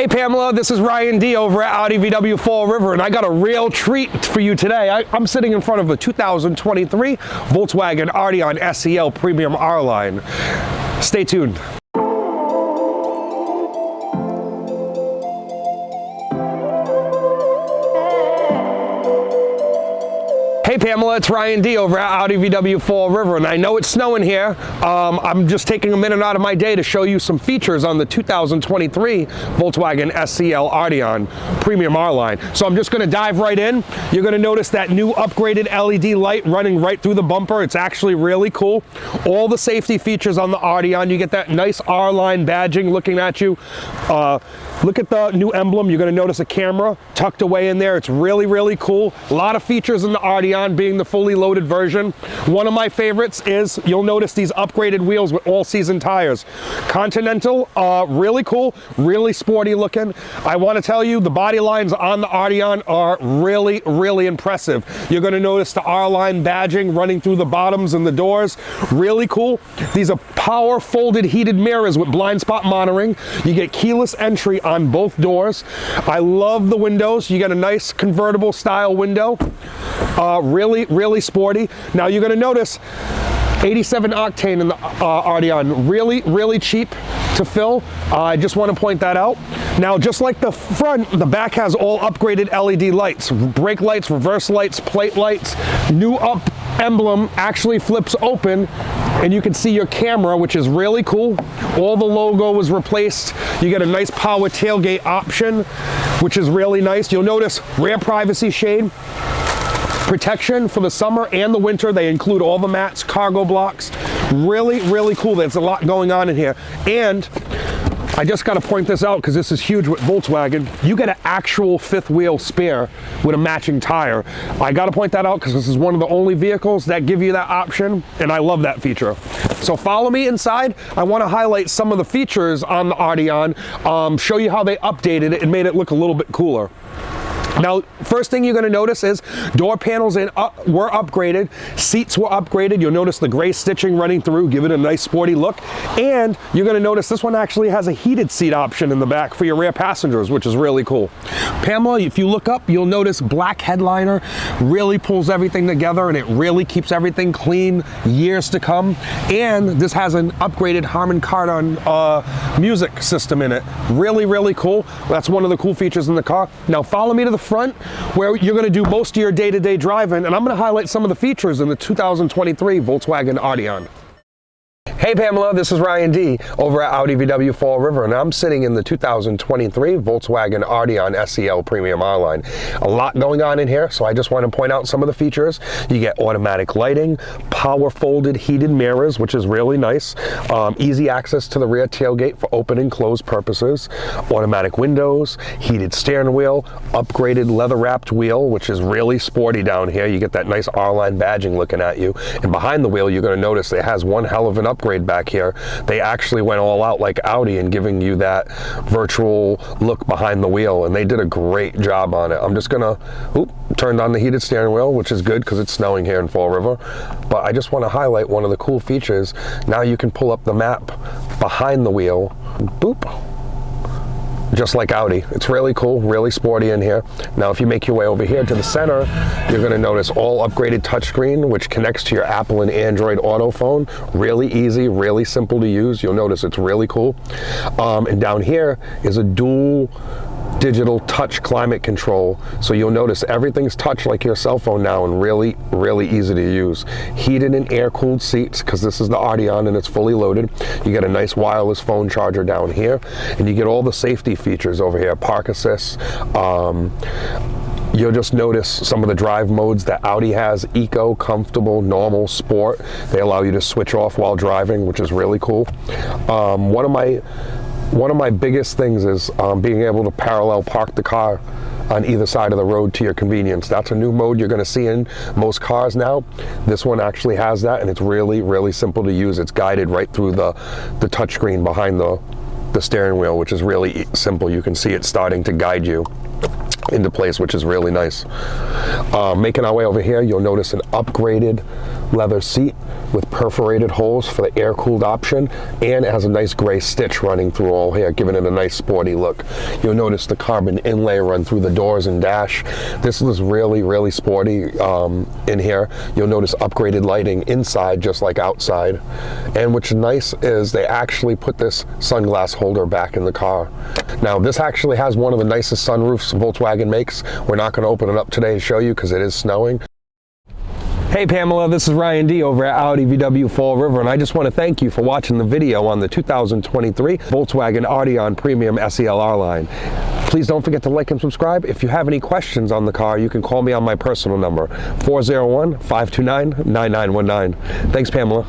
Hey Pamela, this is Ryan D over at Audi VW Fall River, and I got a real treat for you today. I'm sitting in front of a 2023 Volkswagen Arteon SEL Premium R line. Stay tuned. Hey Pamela, it's Ryan D over at Audi VW Fall River, and I know it's snowing here. I'm just taking a minute out of my day to show you some features on the 2023 Volkswagen SEL Arteon Premium R line. So I'm just going to dive right in. You're going to notice that new upgraded LED light running right through the bumper. It's actually really cool. All the safety features on the Arteon. You get that nice R line badging looking at you. Look at the new emblem. You're going to notice a camera tucked away in there. It's really, really cool. A lot of features in the Arteon, being the fully loaded version. One of my favorites is you'll notice these upgraded wheels with all-season tires. Continental, really cool, really sporty looking. I want to tell you, the body lines on the Arteon are really, really impressive. You're going to notice the R-line badging running through the bottoms and the doors. Really cool. These are power folded heated mirrors with blind spot monitoring. You get keyless entry on both doors. I love the windows. You get a nice convertible style window. Really, really sporty. Now you're going to notice 87 octane in the Arteon. Really, really cheap to fill. I just want to point that out. Now, just like the front, the back has all upgraded LED lights. Brake lights, reverse lights, plate lights. New up emblem actually flips open and you can see your camera, which is really cool. All the logo was replaced. You get a nice power tailgate option, which is really nice. You'll notice rear privacy shade protection for the summer and the winter. They include all the mats, cargo blocks. Really, really cool. There's a lot going on in here. And I just got to point this out because this is huge with Volkswagen. You get an actual fifth wheel spare with a matching tire. I got to point that out because this is one of the only vehicles that give you that option, and I love that feature. So follow me inside. I want to highlight some of the features on the Arteon, show you how they updated it and made it look a little bit cooler. Now, first thing you're going to notice is door panels were upgraded, seats were upgraded. You'll notice the gray stitching running through, give it a nice sporty look. And you're going to notice this one actually has a heated seat option in the back for your rear passengers, which is really cool. Pamela, if you look up, you'll notice black headliner really pulls everything together and it really keeps everything clean years to come. And this has an upgraded Harman Kardon music system in it. Really, really cool. That's one of the cool features in the car. Now follow me to the front where you're going to do most of your day-to-day driving, and I'm going to highlight some of the features in the 2023 Volkswagen Arteon. Hey Pamela, this is Ryan D over at Audi VW Fall River, and I'm sitting in the 2023 Volkswagen Arteon SEL Premium R line. A lot going on in here, so I just want to point out some of the features. You get automatic lighting, power folded heated mirrors, which is really nice, easy access to the rear tailgate for open and close purposes, automatic windows, heated steering wheel, upgraded leather wrapped wheel, which is really sporty down here. You get that nice R-line badging looking at you, and behind the wheel you're going to notice it has one hell of an upgrade back here. They actually went all out like Audi and giving you that virtual look behind the wheel, and they did a great job on it. I'm just gonna turned on the heated steering wheel, which is good because it's snowing here in Fall River, but I just want to highlight one of the cool features. Now you can pull up the map behind the wheel, boop, just like Audi. It's really cool, really sporty in here. Now if you make your way over here to the center, you're going to notice all upgraded touchscreen, which connects to your Apple and Android Auto phone. Really easy, really simple to use. You'll notice it's really cool. And down here is a dual digital touch climate control, so you'll notice everything's touch like your cell phone now, and really, really easy to use. Heated and air-cooled seats, because this is the Arteon and it's fully loaded. You get a nice wireless phone charger down here, and you get all the safety features over here, park assist. You'll just notice some of the drive modes that Audi has: eco, comfortable, normal, sport. They allow you to switch off while driving, which is really cool. One of my biggest things is being able to parallel park the car on either side of the road to your convenience. That's a new mode you're going to see in most cars now. This one actually has that, and it's really, really simple to use. It's guided right through the touchscreen behind the steering wheel, which is really simple. You can see it starting to guide you into place, which is really nice. Making our way over here, you'll notice an upgraded leather seat with perforated holes for the air-cooled option, and it has a nice gray stitch running through all here, giving it a nice sporty look. You'll notice the carbon inlay run through the doors and dash. This is really sporty in here. You'll notice upgraded lighting inside just like outside. And what's nice is they actually put this sunglass holder back in the car. Now this actually has one of the nicest sunroofs Volkswagen makes. We're not going to open it up today and show you because it is snowing. Hey Pamela, this is Ryan D over at Audi VW Fall River, and I just want to thank you for watching the video on the 2023 Volkswagen Arteon Premium SEL line. Please don't forget to like and subscribe. If you have any questions on the car, you can call me on my personal number, 401-529-9919. Thanks, Pamela.